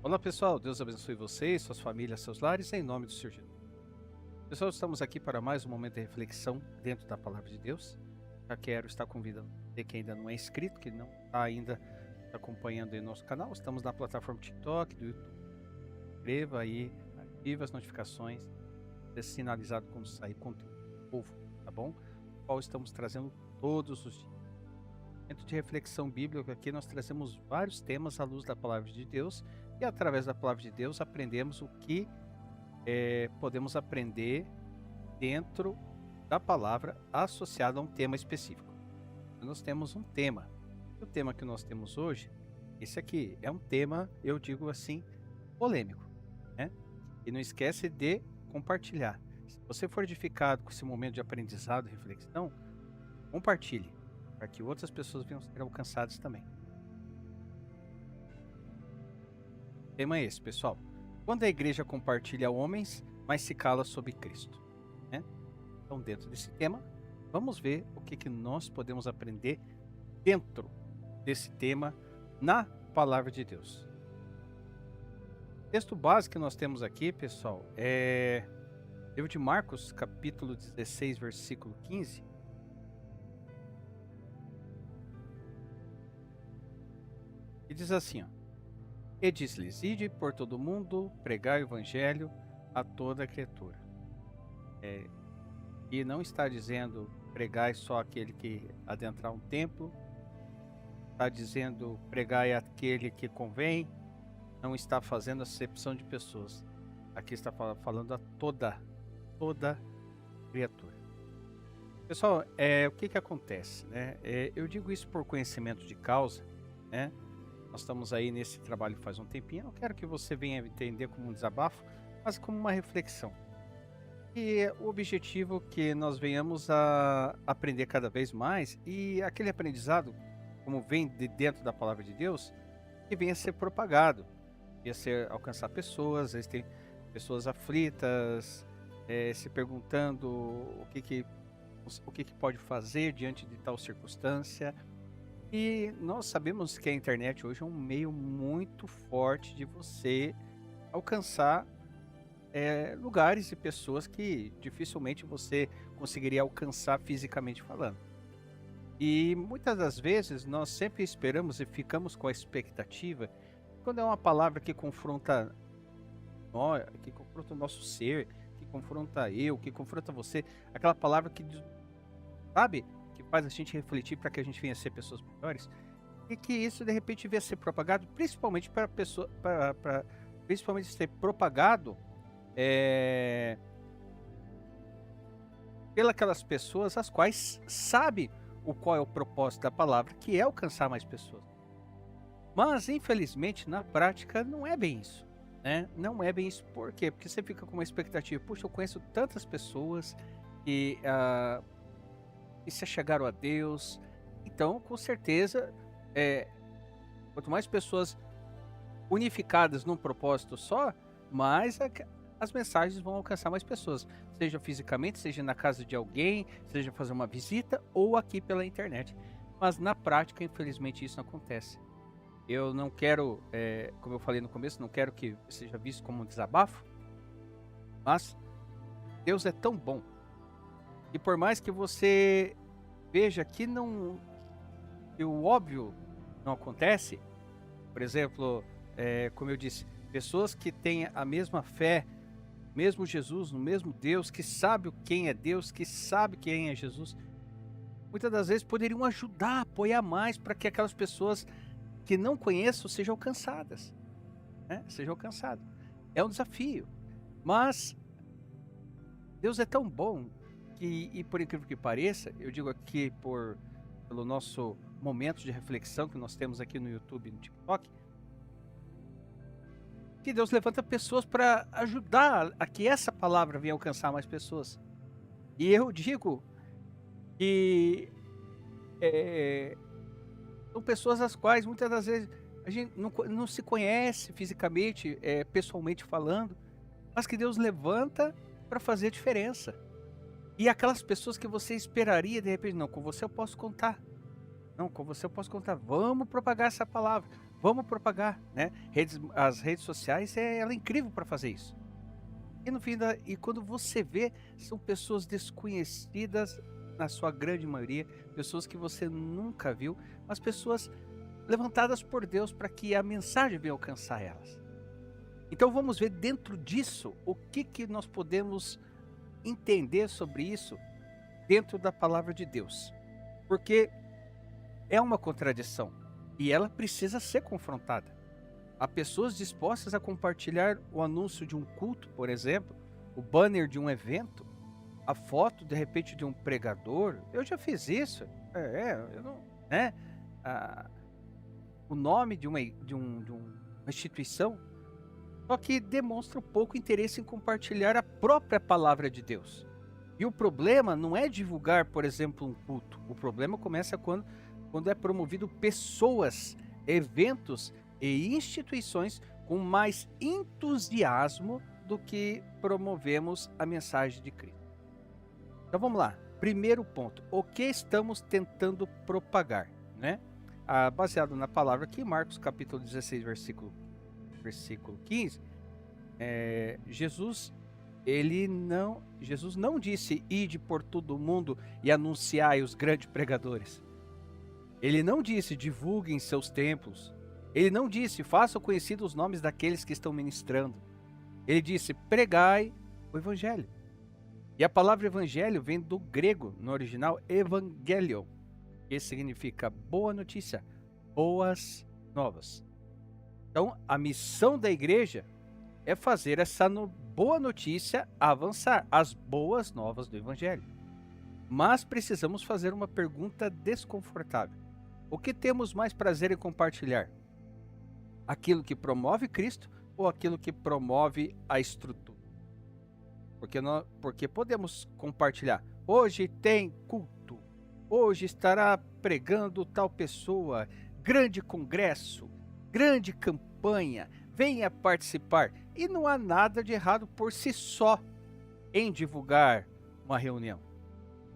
Olá pessoal, Deus abençoe vocês, suas famílias, seus lares, em nome do Senhor Jesus. Pessoal, estamos aqui para mais um momento de reflexão dentro da Palavra de Deus. Já quero estar convidando você que ainda não é inscrito, que não está ainda acompanhando aí nosso canal. Estamos na plataforma TikTok, do YouTube. Inscreva aí, ative as notificações, ser sinalizado quando sair conteúdo novo, tá bom? O qual estamos trazendo todos os dias. Dentro de reflexão bíblica aqui nós trazemos vários temas à luz da Palavra de Deus e através da Palavra de Deus aprendemos o que podemos aprender dentro da palavra associado a um tema específico. Nós temos um tema. O tema que nós temos hoje, esse aqui, é um tema, eu digo assim, polêmico, né? E não esquece de compartilhar. Se você for edificado com esse momento de aprendizado e reflexão, compartilhe, para que outras pessoas venham ser alcançadas também. O tema é esse, pessoal. Quando a igreja compartilha homens, mas se cala sobre Cristo, né? Então, dentro desse tema, vamos ver o que nós podemos aprender dentro desse tema na Palavra de Deus. O texto básico que nós temos aqui, pessoal, é livro de Marcos, capítulo 16, versículo 15. E diz assim, ó: E diz-lhes: Ide por todo o mundo, pregai o evangelho a toda criatura. E não está dizendo pregai só aquele que adentrar um templo, está dizendo pregai aquele que convém, não está fazendo acepção de pessoas. Aqui está falando a toda criatura. Pessoal, o que acontece, né? Eu digo isso por conhecimento de causa, né? Nós estamos aí nesse trabalho faz um tempinho. Eu não quero que você venha entender como um desabafo, mas como uma reflexão. E o objetivo é que nós venhamos a aprender cada vez mais e aquele aprendizado, como vem de dentro da Palavra de Deus, que venha a ser propagado, venha ser alcançar pessoas. Às vezes tem pessoas aflitas, se perguntando o que pode fazer diante de tal circunstância. E nós sabemos que a internet hoje é um meio muito forte de você alcançar lugares e pessoas que dificilmente você conseguiria alcançar fisicamente falando. E muitas das vezes nós sempre esperamos e ficamos com a expectativa, quando é uma palavra que confronta o nosso ser, que confronta eu, que confronta você, aquela palavra que, sabe, que faz a gente refletir para que a gente venha a ser pessoas melhores, e que isso de repente venha a ser propagado, principalmente para pessoa, principalmente ser propagado pelas pessoas as quais sabem qual é o propósito da palavra, que é alcançar mais pessoas. Mas infelizmente na prática não é bem isso, né? Não é bem isso. Por quê? Porque você fica com uma expectativa: puxa, eu conheço tantas pessoas que se chegaram a Deus, então com certeza quanto mais pessoas unificadas num propósito só, mais as mensagens vão alcançar mais pessoas, seja fisicamente, seja na casa de alguém, seja fazer uma visita ou aqui pela internet. Mas na prática, infelizmente, isso não acontece. Eu não quero, como eu falei no começo, não quero que seja visto como um desabafo, mas Deus é tão bom. E por mais que você veja que o óbvio não acontece, por exemplo, como eu disse, pessoas que têm a mesma fé, mesmo Jesus, no mesmo Deus, que sabe quem é Deus, que sabe quem é Jesus, muitas das vezes poderiam ajudar, apoiar mais para que aquelas pessoas que não conheçam sejam alcançadas, né? Sejam alcançadas. É um desafio, mas Deus é tão bom que, e por incrível que pareça, eu digo aqui pelo nosso momento de reflexão que nós temos aqui no YouTube e no TikTok, que Deus levanta pessoas para ajudar a que essa palavra venha alcançar mais pessoas. E eu digo que são pessoas as quais muitas das vezes a gente não se conhece fisicamente, pessoalmente falando, mas que Deus levanta para fazer a diferença. E aquelas pessoas que você esperaria, de repente, não, com você eu posso contar. Não, com você eu posso contar. Vamos propagar essa palavra. vamos propagar, né? As redes sociais, ela é incrível para fazer isso. E no fim e quando você vê, são pessoas desconhecidas, na sua grande maioria, pessoas que você nunca viu, mas pessoas levantadas por Deus para que a mensagem venha alcançar elas. Então vamos ver dentro disso o que nós podemos entender sobre isso dentro da palavra de Deus. Porque é uma contradição e ela precisa ser confrontada. Há pessoas dispostas a compartilhar o anúncio de um culto, por exemplo, o banner de um evento, a foto, de repente, de um pregador. Eu já fiz isso. Eu não, né? O nome de uma instituição, só que demonstra pouco interesse em compartilhar a própria palavra de Deus. E o problema não é divulgar, por exemplo, um culto. O problema começa quando é promovido pessoas, eventos e instituições com mais entusiasmo do que promovemos a mensagem de Cristo. Então vamos lá. Primeiro ponto, o que estamos tentando propagar, né? Baseado na palavra aqui, Marcos capítulo 16, versículo 15, Jesus não disse ide por todo o mundo e anunciai os grandes pregadores. Ele não disse divulguem seus templos. Ele não disse façam conhecidos os nomes daqueles que estão ministrando. Ele disse pregai o evangelho. E a palavra evangelho vem do grego, no original, evangelion, que significa boa notícia, boas novas. Então, a missão da igreja é fazer essa boa notícia avançar, as boas novas do evangelho. Mas precisamos fazer uma pergunta desconfortável. O que temos mais prazer em compartilhar? Aquilo que promove Cristo ou aquilo que promove a estrutura? Porque podemos compartilhar. Hoje tem culto. Hoje estará pregando tal pessoa. Grande congresso. Grande campanha. Venha participar. E não há nada de errado por si só em divulgar uma reunião.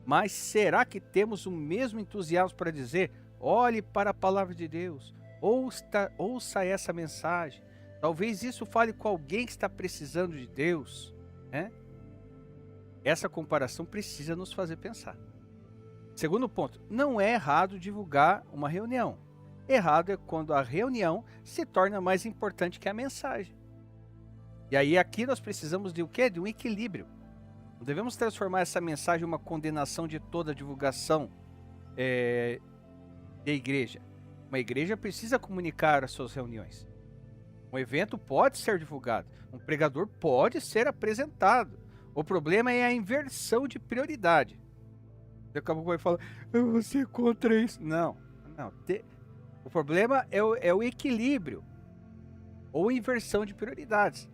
Mas será que temos o mesmo entusiasmo para dizer: olhe para a palavra de Deus, ouça essa mensagem. Talvez isso fale com alguém que está precisando de Deus, né? Essa comparação precisa nos fazer pensar. Segundo ponto, não é errado divulgar uma reunião. Errado é quando a reunião se torna mais importante que a mensagem. E aí aqui nós precisamos de o quê? De um equilíbrio. Não devemos transformar essa mensagem em uma condenação de toda a divulgação da igreja. Uma igreja precisa comunicar as suas reuniões. Um evento pode ser divulgado. Um pregador pode ser apresentado. O problema é a inversão de prioridade. Você acabou de falar, você é contra isso. Não. O problema é o equilíbrio. Ou inversão de prioridades.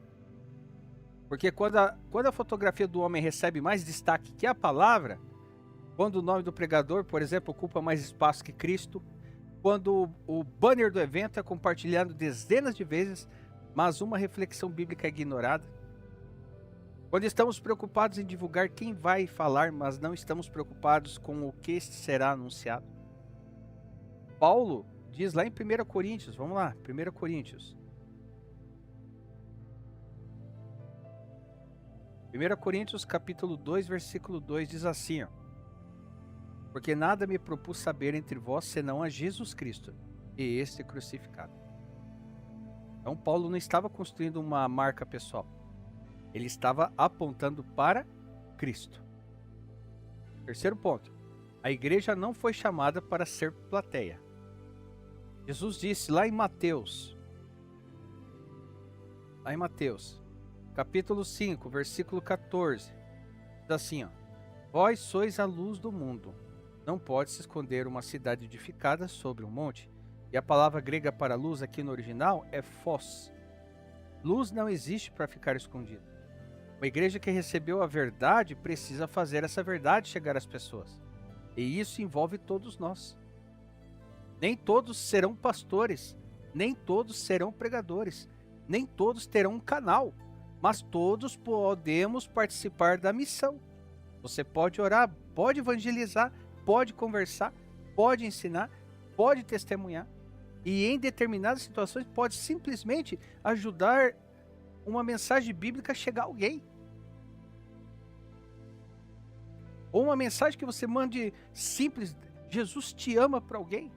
Porque quando a fotografia do homem recebe mais destaque que a palavra, quando o nome do pregador, por exemplo, ocupa mais espaço que Cristo, quando o banner do evento é compartilhado dezenas de vezes, mas uma reflexão bíblica é ignorada, quando estamos preocupados em divulgar quem vai falar, mas não estamos preocupados com o que será anunciado. Paulo diz lá em 1 Coríntios, vamos lá, 1 Coríntios. 1 Coríntios capítulo 2, versículo 2 diz assim, ó: porque nada me propus saber entre vós senão a Jesus Cristo e este crucificado. Então Paulo não estava construindo uma marca pessoal. Ele estava apontando para Cristo. Terceiro ponto. A igreja não foi chamada para ser plateia. Jesus disse lá em Mateus, capítulo 5, versículo 14, diz assim, ó: vós sois a luz do mundo. Não pode se esconder uma cidade edificada sobre um monte. E a palavra grega para luz aqui no original é phos. Luz não existe para ficar escondida. Uma igreja que recebeu a verdade precisa fazer essa verdade chegar às pessoas. E isso envolve todos nós. Nem todos serão pastores, nem todos serão pregadores, nem todos terão um canal, mas todos podemos participar da missão. Você pode orar, pode evangelizar, pode conversar, pode ensinar, pode testemunhar. E em determinadas situações pode simplesmente ajudar uma mensagem bíblica a chegar a alguém. Ou uma mensagem que você mande simples, Jesus te ama, para alguém.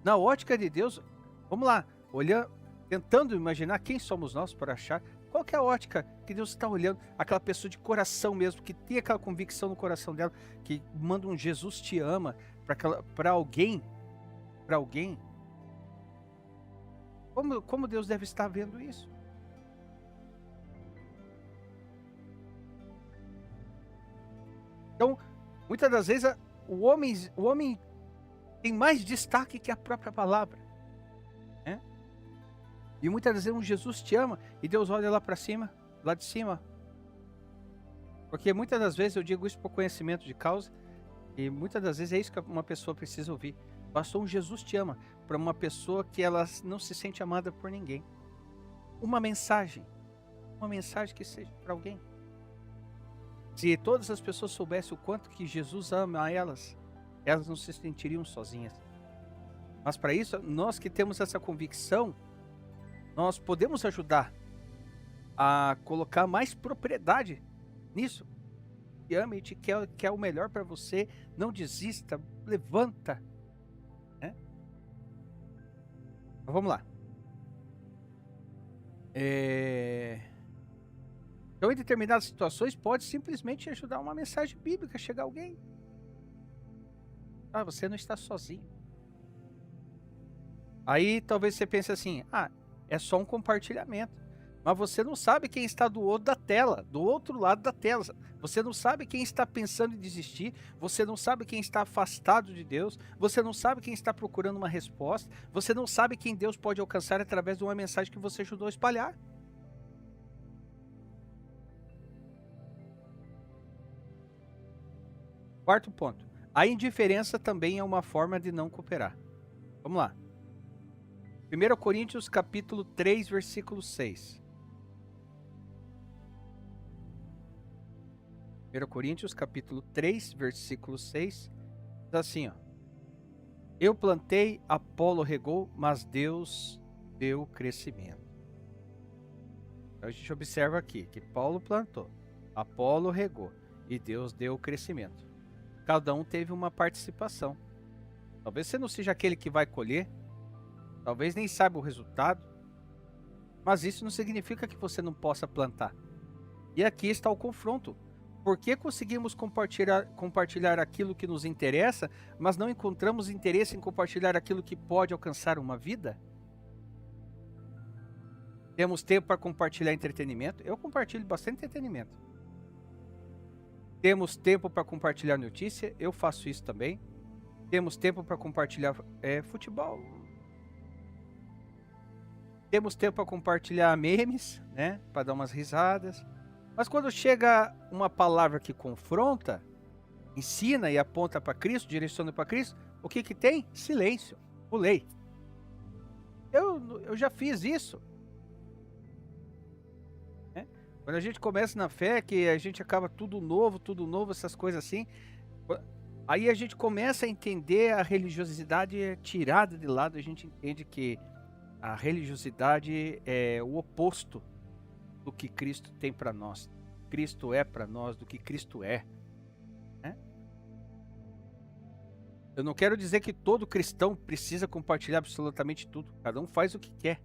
Na ótica de Deus, vamos lá, olhando, tentando imaginar quem somos nós para achar qual que é a ótica que Deus está olhando, aquela pessoa de coração mesmo, que tem aquela convicção no coração dela, que manda um Jesus te ama para alguém, como Deus deve estar vendo isso? Então, muitas das vezes o homem tem mais destaque que a própria palavra, né? E muitas vezes um Jesus te ama e Deus olha lá para cima, lá de cima. Porque muitas das vezes eu digo isso por conhecimento de causa, e muitas das vezes é isso que uma pessoa precisa ouvir. Pastor, um Jesus te ama, para uma pessoa que ela não se sente amada por ninguém. Uma mensagem que seja para alguém. Se todas as pessoas soubessem o quanto que Jesus ama elas não se sentiriam sozinhas. Mas para isso, nós que temos essa convicção, nós podemos ajudar a colocar mais propriedade nisso. Te ama e te quer o melhor para você. Não desista, levanta, né? Então, vamos lá. Então, em determinadas situações, pode simplesmente ajudar uma mensagem bíblica a chegar a alguém. Você não está sozinho. Aí talvez você pense assim, é só um compartilhamento. Mas você não sabe quem está do outro lado da tela. Você não sabe quem está pensando em desistir. Você não sabe quem está afastado de Deus. Você não sabe quem está procurando uma resposta. Você não sabe quem Deus pode alcançar através de uma mensagem que você ajudou a espalhar. Quarto ponto. A indiferença também é uma forma de não cooperar. Vamos lá. 1 Coríntios capítulo 3, versículo 6. 1 Coríntios capítulo 3, versículo 6. Diz assim, ó. Eu plantei, Apolo regou, mas Deus deu crescimento. Então a gente observa aqui que Paulo plantou, Apolo regou e Deus deu crescimento. Cada um teve uma participação. Talvez você não seja aquele que vai colher, talvez nem saiba o resultado, mas isso não significa que você não possa plantar. E aqui está o confronto. Por que conseguimos compartilhar aquilo que nos interessa, mas não encontramos interesse em compartilhar aquilo que pode alcançar uma vida? Temos tempo para compartilhar entretenimento? Eu compartilho bastante entretenimento. Temos tempo para compartilhar notícia? Eu faço isso também. Temos tempo para compartilhar futebol? Temos tempo para compartilhar memes, né? Para dar umas risadas. Mas quando chega uma palavra que confronta, ensina e aponta para Cristo, direciona para Cristo, o que tem? Silêncio. Pulei. Eu já fiz isso. Quando a gente começa na fé, que a gente acaba tudo novo, essas coisas assim, aí a gente começa a entender a religiosidade tirada de lado, a gente entende que a religiosidade é o oposto do que Cristo tem para nós. Cristo é para nós, do que Cristo é. Né? Eu não quero dizer que todo cristão precisa compartilhar absolutamente tudo. Cada um faz o que quer.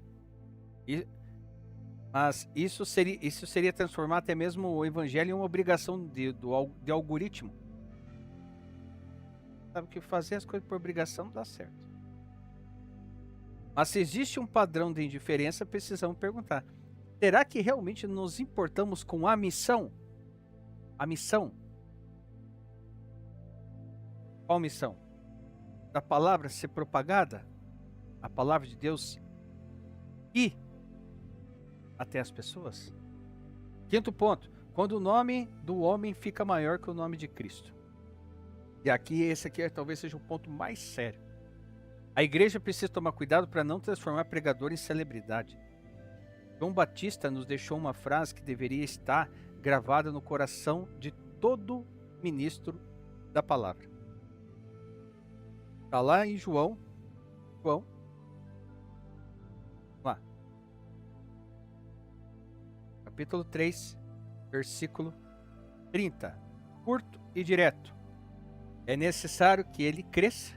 Mas isso seria transformar até mesmo o evangelho em uma obrigação de algoritmo. Sabe que fazer as coisas por obrigação não dá certo. Mas se existe um padrão de indiferença, precisamos perguntar. Será que realmente nos importamos com a missão? A missão? Qual missão? Da palavra ser propagada? A palavra de Deus ir até as pessoas? Quinto ponto. Quando o nome do homem fica maior que o nome de Cristo. E aqui, esse aqui talvez seja o ponto mais sério. A igreja precisa tomar cuidado para não transformar pregador em celebridade. João Batista nos deixou uma frase que deveria estar gravada no coração de todo ministro da palavra. Está lá em João, João. Vamos lá. Capítulo 3, versículo 30. Curto e direto. É necessário que ele cresça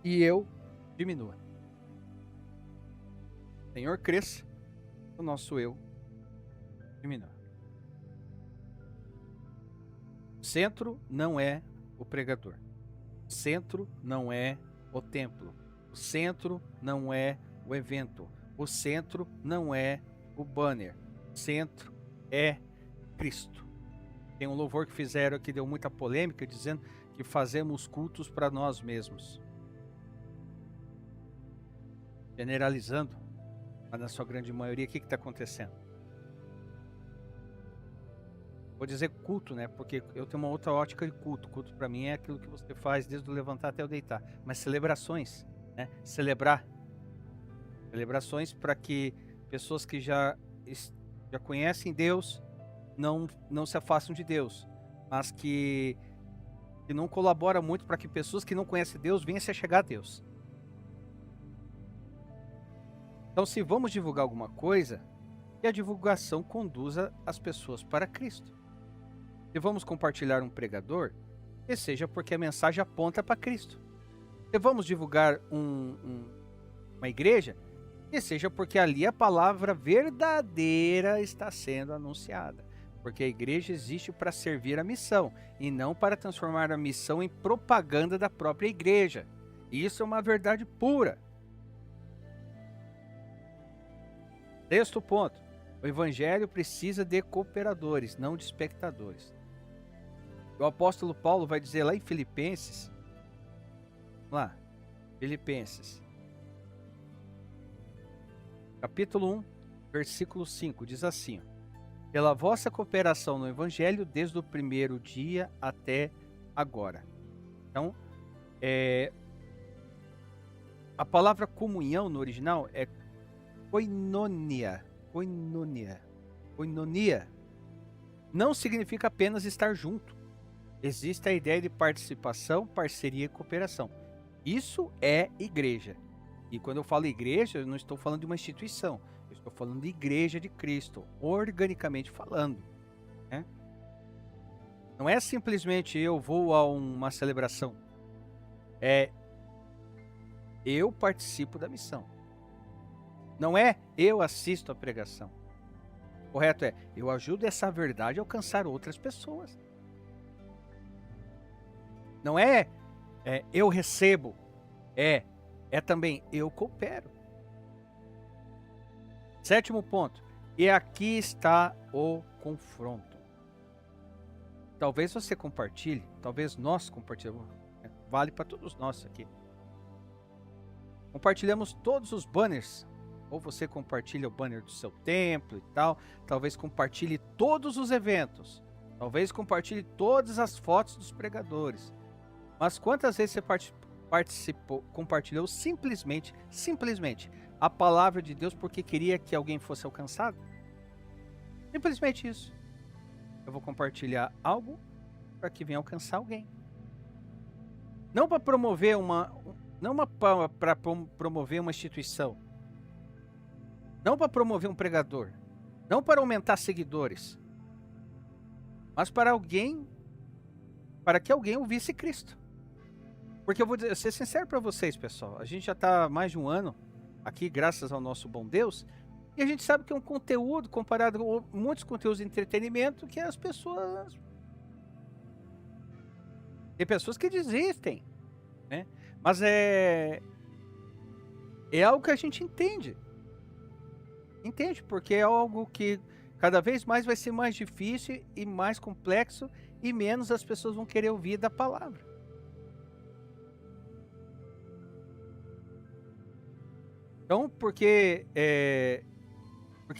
e eu diminua. O Senhor cresça, o nosso eu diminua. O centro não é o pregador. O centro não é o templo. O centro não é o evento. O centro não é o banner. O centro é Cristo. Tem um louvor que fizeram que deu muita polêmica, dizendo que fazemos cultos para nós mesmos. Generalizando, mas na sua grande maioria, o que está acontecendo? Vou dizer culto, né? Porque eu tenho uma outra ótica de culto. Culto para mim é aquilo que você faz desde o levantar até o deitar. Mas celebrações, né? Celebrar. Celebrações para que pessoas que já conhecem Deus não se afastam de Deus, mas que não colabora muito para que pessoas que não conhecem Deus venham se chegar a Deus. Então, se vamos divulgar alguma coisa, que a divulgação conduza as pessoas para Cristo. Se vamos compartilhar um pregador, que seja porque a mensagem aponta para Cristo. Se vamos divulgar uma igreja, que seja porque ali a palavra verdadeira está sendo anunciada. Porque a igreja existe para servir a missão e não para transformar a missão em propaganda da própria igreja. Isso é uma verdade pura. Sexto ponto. O evangelho precisa de cooperadores, não de espectadores. O apóstolo Paulo vai dizer lá em Filipenses, lá, Filipenses, capítulo 1, versículo 5, diz assim: pela vossa cooperação no evangelho desde o primeiro dia até agora. Então, a palavra comunhão no original é koinonia. Koinonia não significa apenas estar junto. Existe a ideia de participação, parceria e cooperação. Isso é igreja. E quando eu falo igreja, eu não estou falando de uma instituição. Eu estou falando de igreja de Cristo, organicamente falando, né? Não é simplesmente eu vou a uma celebração. Eu participo da missão. Não é eu assisto a pregação. O correto é eu ajudo essa verdade a alcançar outras pessoas. Não é eu recebo. É também eu coopero. Sétimo ponto. E aqui está o confronto. Talvez você compartilhe, talvez nós compartilhamos. Vale para todos nós aqui. Compartilhamos todos os banners. Ou você compartilha o banner do seu templo e tal. Talvez compartilhe todos os eventos. Talvez compartilhe todas as fotos dos pregadores. Mas quantas vezes você compartilhou simplesmente a palavra de Deus porque queria que alguém fosse alcançado? Simplesmente isso. Eu vou compartilhar algo para que venha alcançar alguém. Não para promover para promover uma instituição. Não para promover um pregador. Não para aumentar seguidores. Mas para que alguém ouvisse Cristo. Porque eu vou ser sincero para vocês, pessoal. A gente já está há mais de um ano aqui, graças ao nosso bom Deus. E a gente sabe que é um conteúdo, comparado com muitos conteúdos de entretenimento, que as pessoas... Tem pessoas que desistem, né? Mas é algo que a gente entende. Entende? Porque é algo que cada vez mais vai ser mais difícil e mais complexo e menos as pessoas vão querer ouvir da palavra. Então, porque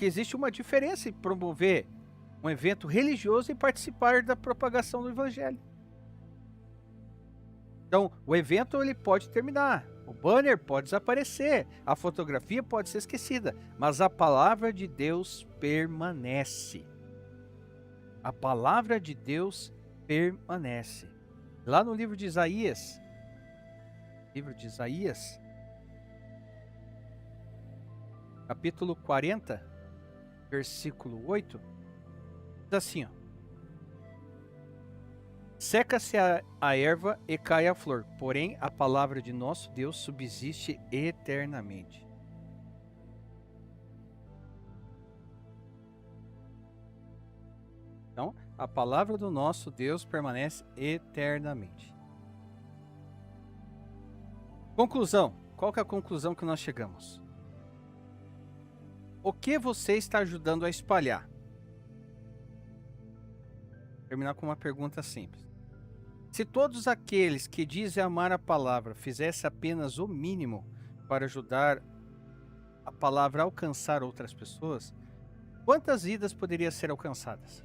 existe uma diferença em promover um evento religioso e participar da propagação do evangelho. Então, o evento ele pode terminar, o banner pode desaparecer, a fotografia pode ser esquecida, mas a palavra de Deus permanece. A palavra de Deus permanece. Lá no livro de Isaías, capítulo 40, versículo 8, diz assim, ó: seca-se a erva e cai a flor, porém a palavra de nosso Deus subsiste eternamente. Então, a palavra do nosso Deus permanece eternamente. Conclusão. Qual que é a conclusão que nós chegamos? O que você está ajudando a espalhar? Vou terminar com uma pergunta simples. Se todos aqueles que dizem amar a palavra fizessem apenas o mínimo para ajudar a palavra a alcançar outras pessoas, quantas vidas poderiam ser alcançadas?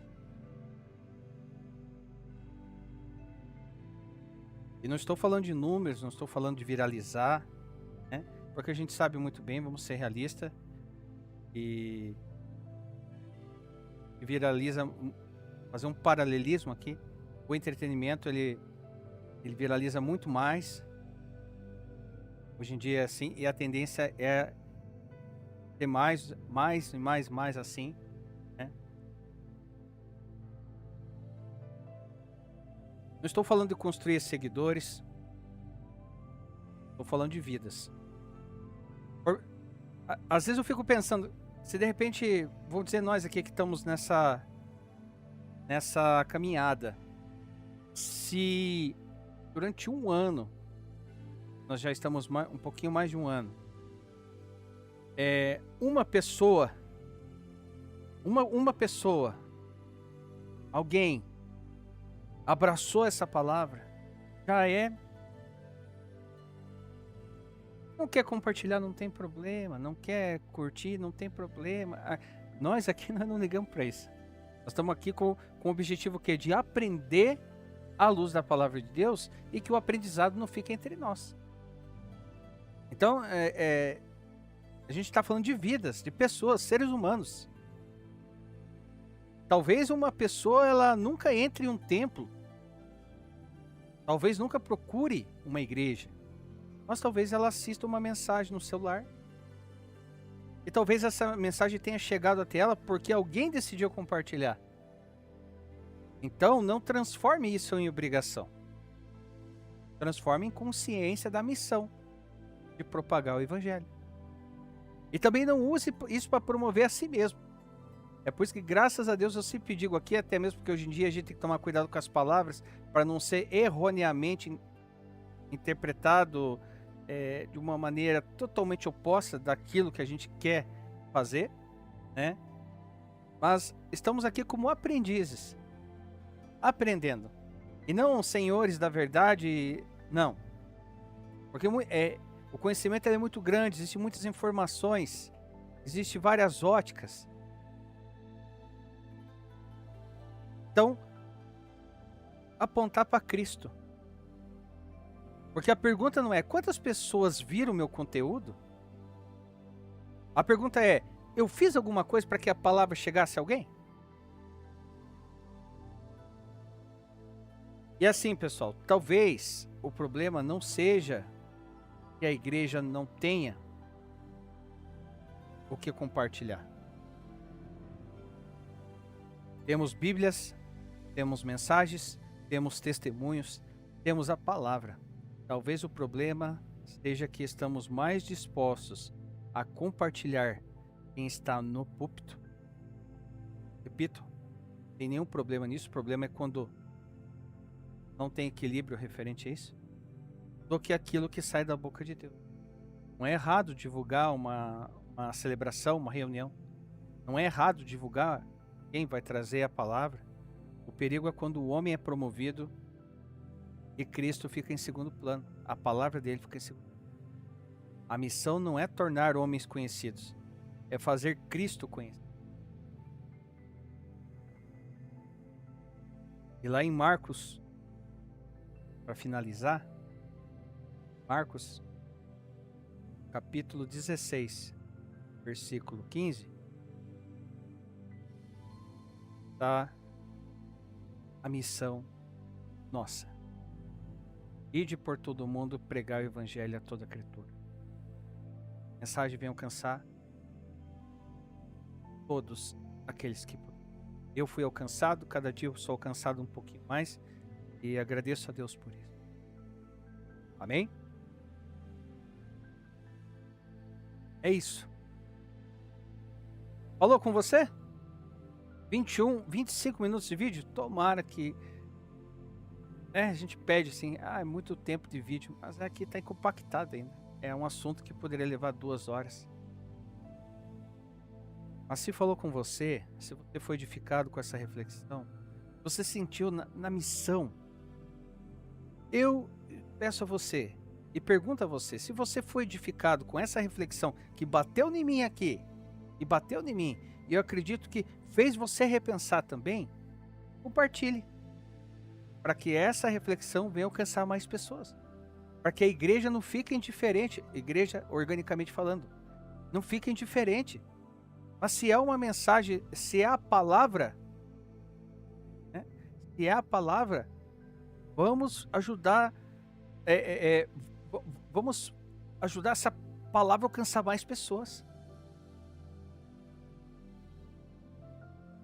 E não estou falando de números, não estou falando de viralizar, né? Porque a gente sabe muito bem, vamos ser realistas, e viraliza, fazer um paralelismo aqui, o entretenimento ele viraliza muito mais, hoje em dia é assim, e a tendência é ter mais e mais assim, né? Não estou falando de construir seguidores, estou falando de vidas. Às vezes eu fico pensando, se de repente, vou dizer nós aqui que estamos nessa caminhada, se durante um ano, nós já estamos um pouquinho mais de um ano, uma pessoa, alguém abraçou essa palavra, já não quer compartilhar, não tem problema, não quer curtir, não tem problema. Nós aqui nós não ligamos para isso. Nós estamos aqui com o objetivo que é de aprender à luz da palavra de Deus e que o aprendizado não fique entre nós. Então, a gente está falando de vidas, de pessoas, seres humanos. Talvez uma pessoa ela nunca entre em um templo, talvez nunca procure uma igreja, mas talvez ela assista uma mensagem no celular. E talvez essa mensagem tenha chegado até ela porque alguém decidiu compartilhar. Então, não transforme isso em obrigação. Transforme em consciência da missão de propagar o evangelho. E também não use isso para promover a si mesmo. É por isso que, graças a Deus, eu sempre digo aqui, até mesmo porque hoje em dia a gente tem que tomar cuidado com as palavras para não ser erroneamente interpretado de uma maneira totalmente oposta daquilo que a gente quer fazer, né? Mas estamos aqui como aprendizes, aprendendo, e não senhores da verdade, não. Porque o conhecimento é muito grande, existem muitas informações, existem várias óticas. Então, apontar para Cristo. Porque a pergunta não é quantas pessoas viram o meu conteúdo? A pergunta é, eu fiz alguma coisa para que a palavra chegasse a alguém? E assim, pessoal, talvez o problema não seja que a igreja não tenha o que compartilhar. Temos Bíblias, temos mensagens, temos testemunhos, temos a palavra. Talvez o problema seja que estamos mais dispostos a compartilhar quem está no púlpito. Repito, não tem nenhum problema nisso. O problema é quando não tem equilíbrio referente a isso, do que aquilo que sai da boca de Deus. Não é errado divulgar uma celebração, uma reunião. Não é errado divulgar quem vai trazer a palavra. O perigo é quando o homem é promovido e Cristo fica em segundo plano. A palavra dele fica em segundo. A missão não é tornar homens conhecidos, é fazer Cristo conhecido. E lá em Marcos, para finalizar, Marcos, capítulo 16, versículo 15, está a missão nossa. Ide por todo mundo pregar o evangelho a toda criatura. A mensagem vem alcançar todos aqueles que puderam. Eu fui alcançado, cada dia eu sou alcançado um pouquinho mais e agradeço a Deus por isso. Amém? É isso. Falou com você? 25 minutos de vídeo? Tomara que... a gente pede assim, é muito tempo de vídeo, mas aqui está compactado ainda. É um assunto que poderia levar 2 horas. Mas se falou com você, se você foi edificado com essa reflexão, você sentiu na missão, eu peço a você e pergunto a você, se você foi edificado com essa reflexão que bateu em mim aqui, e bateu em mim, e eu acredito que fez você repensar também, compartilhe, para que essa reflexão venha alcançar mais pessoas, para que a igreja não fique indiferente, igreja organicamente falando, não fique indiferente. Mas se é uma mensagem, se é a palavra, né? Se é a palavra, vamos ajudar, vamos ajudar essa palavra a alcançar mais pessoas.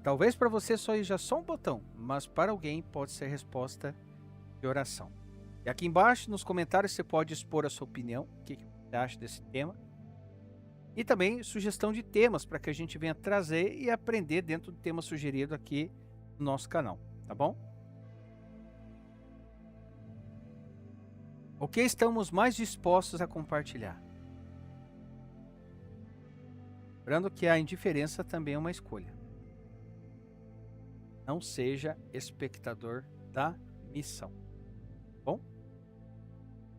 Talvez para você só seja só um botão, mas para alguém pode ser resposta de oração. E aqui embaixo nos comentários você pode expor a sua opinião, o que você acha desse tema. E também sugestão de temas para que a gente venha trazer e aprender dentro do tema sugerido aqui no nosso canal, tá bom? O que estamos mais dispostos a compartilhar? Lembrando que a indiferença também é uma escolha. Não seja espectador da missão, tá bom?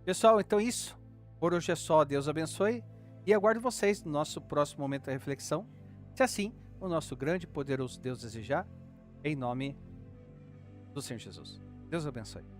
Pessoal, então é isso. Por hoje é só. Deus abençoe. E aguardo vocês no nosso próximo momento de reflexão, se assim o nosso grande e poderoso Deus desejar, em nome do Senhor Jesus. Deus abençoe.